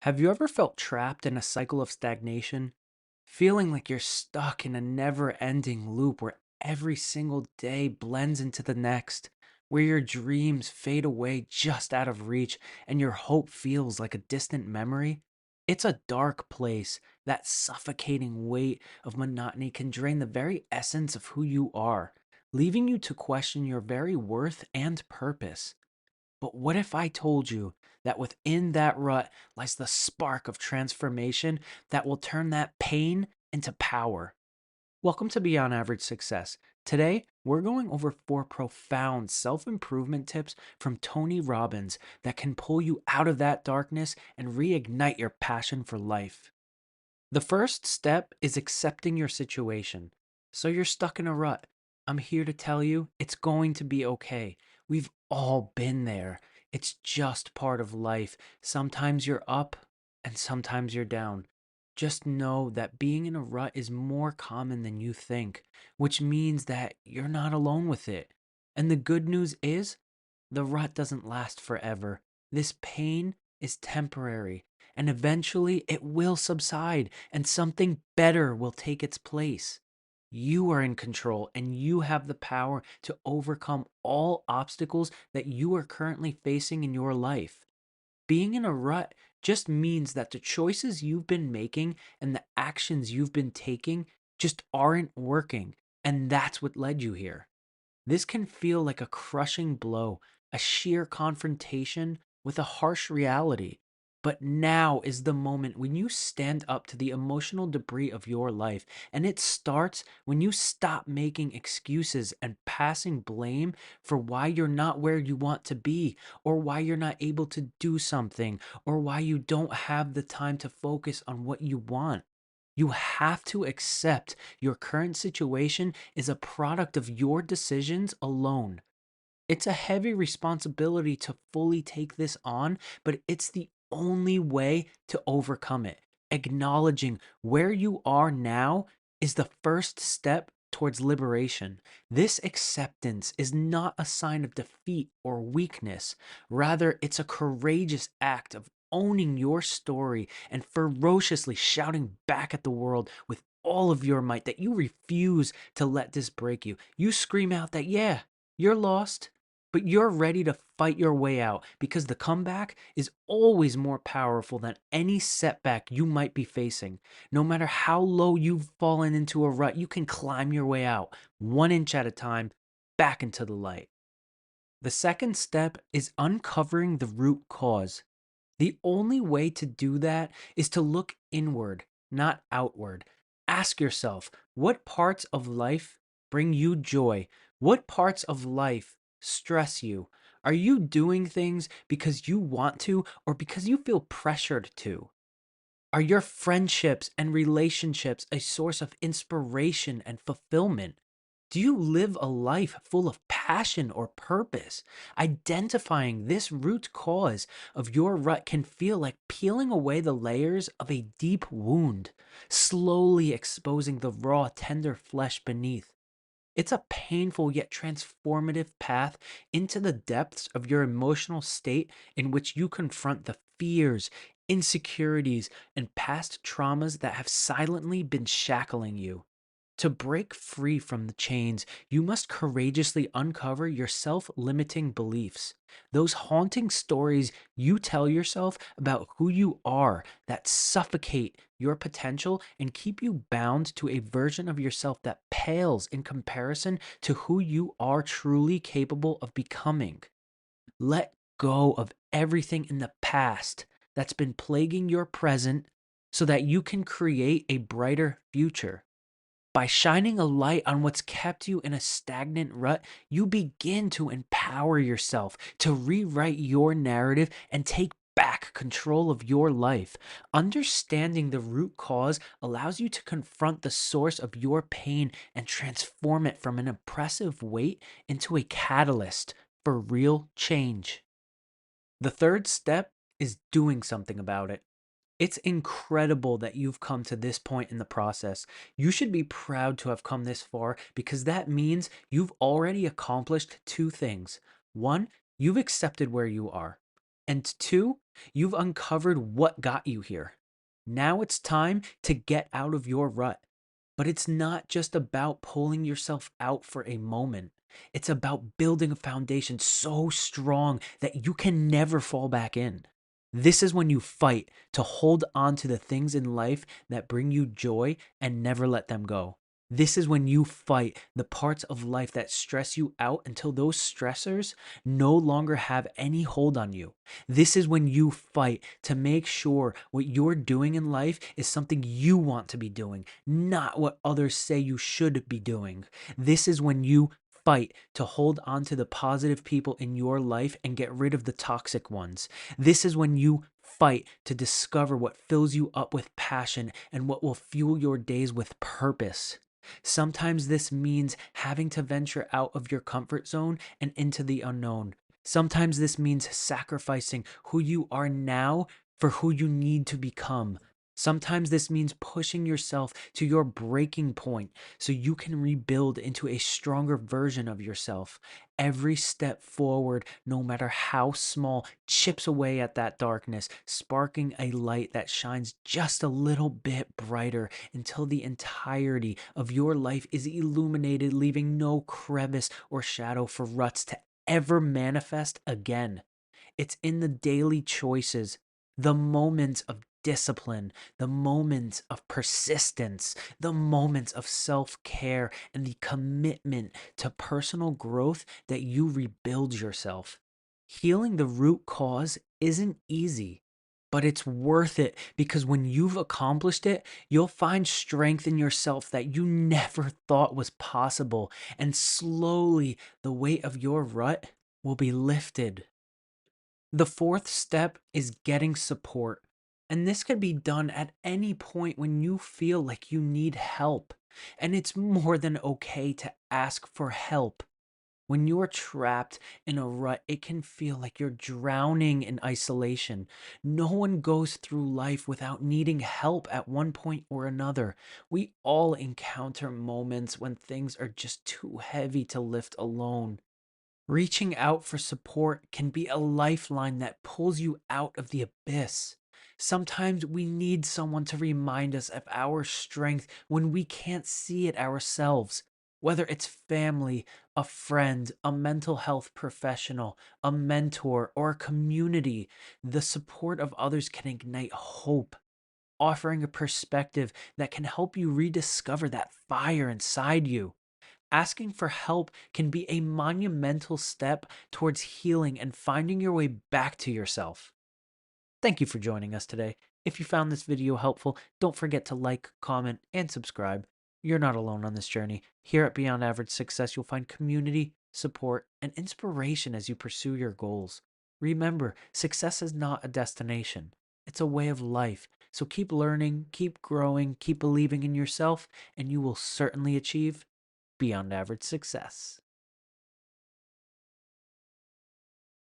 Have you ever felt trapped in a cycle of stagnation? Feeling like you're stuck in a never ending loop where every single day blends into the next, where your dreams fade away just out of reach and your hope feels like a distant memory? It's a dark place. That suffocating weight of monotony can drain the very essence of who you are, leaving you to question your very worth and purpose. But what if I told you that within that rut lies the spark of transformation that will turn that pain into power? Welcome to Beyond Average Success. Today, we're going over four profound self improvement tips from Tony Robbins that can pull you out of that darkness and reignite your passion for life. The first step is accepting your situation. So you're stuck in a rut. I'm here to tell you it's going to be okay. We've all been there. It's just part of life. Sometimes you're up and sometimes you're down. Just know that being in a rut is more common than you think, which means that you're not alone with it. And the good news is the rut doesn't last forever. This pain is temporary, and eventually it will subside, and something better will take its place. You are in control, and you have the power to overcome all obstacles that you are currently facing in your life. Being in a rut just means that the choices you've been making and the actions you've been taking just aren't working, and that's what led you here. This can feel like a crushing blow, a sheer confrontation with a harsh reality. But now is the moment when you stand up to the emotional debris of your life. And it starts when you stop making excuses and passing blame for why you're not where you want to be, or why you're not able to do something, or why you don't have the time to focus on what you want. You have to accept your current situation is a product of your decisions alone. It's a heavy responsibility to fully take this on, but it's the only way to overcome it. Acknowledging where you are now is the first step towards liberation. This acceptance is not a sign of defeat or weakness. Rather, it's a courageous act of owning your story and ferociously shouting back at the world with all of your might that you refuse to let this break you. You scream out that, yeah, you're lost, but you're ready to fight your way out because the comeback is always more powerful than any setback you might be facing. No matter how low you've fallen into a rut, you can climb your way out, 1 inch at a time, back into the light. The second step is uncovering the root cause. The only way to do that is to look inward, not outward. Ask yourself, what parts of life bring you joy? What parts of life stress you? Are you doing things because you want to or because you feel pressured to? Are your friendships and relationships a source of inspiration and fulfillment? Do you live a life full of passion or purpose? Identifying this root cause of your rut can feel like peeling away the layers of a deep wound, slowly exposing the raw, tender flesh beneath. It's a painful yet transformative path into the depths of your emotional state in which you confront the fears, insecurities, and past traumas that have silently been shackling you. To break free from the chains, you must courageously uncover your self limiting beliefs. Those haunting stories you tell yourself about who you are that suffocate your potential and keep you bound to a version of yourself that pales in comparison to who you are truly capable of becoming. Let go of everything in the past that's been plaguing your present so that you can create a brighter future. By shining a light on what's kept you in a stagnant rut, you begin to empower yourself to rewrite your narrative and take back control of your life. Understanding the root cause allows you to confront the source of your pain and transform it from an oppressive weight into a catalyst for real change. The third step is doing something about it. It's incredible that you've come to this point in the process. You should be proud to have come this far because that means you've already accomplished two things. One, you've accepted where you are. And two, You've uncovered what got you here. Now it's time to get out of your rut. But it's not just about pulling yourself out for a moment. It's about building a foundation so strong that you can never fall back in. This is when you fight to hold on to the things in life that bring you joy and never let them go. This is when you fight the parts of life that stress you out until those stressors no longer have any hold on you. This is when you fight to make sure what you're doing in life is something you want to be doing, not what others say you should be doing. This is when you fight to hold on to the positive people in your life and get rid of the toxic ones. This is when you fight to discover what fills you up with passion and what will fuel your days with purpose. Sometimes this means having to venture out of your comfort zone and into the unknown. Sometimes this means sacrificing who you are now for who you need to become. Sometimes this means pushing yourself to your breaking point so you can rebuild into a stronger version of yourself. Every step forward, no matter how small, chips away at that darkness, sparking a light that shines just a little bit brighter until the entirety of your life is illuminated, leaving no crevice or shadow for ruts to ever manifest again. It's in the daily choices, the moments of discipline, the moments of persistence, the moments of self care, and the commitment to personal growth that you rebuild yourself. Healing the root cause isn't easy, but it's worth it because when you've accomplished it, you'll find strength in yourself that you never thought was possible. And slowly, the weight of your rut will be lifted. The fourth step is getting support. And this could be done at any point when you feel like you need help. And it's more than okay to ask for help. When you are trapped in a rut, it can feel like you're drowning in isolation. No one goes through life without needing help at one point or another. We all encounter moments when things are just too heavy to lift alone. Reaching out for support can be a lifeline that pulls you out of the abyss. Sometimes we need someone to remind us of our strength when we can't see it ourselves. Whether it's family, a friend, a mental health professional, a mentor, or a community, the support of others can ignite hope, offering a perspective that can help you rediscover that fire inside you. Asking for help can be a monumental step towards healing and finding your way back to yourself. Thank you for joining us today. If you found this video helpful, don't forget to like, comment, and subscribe. You're not alone on this journey. Here at Beyond Average Success, you'll find community, support, and inspiration as you pursue your goals. Remember, success is not a destination. It's a way of life. So keep learning, keep growing, keep believing in yourself, and you will certainly achieve beyond average success.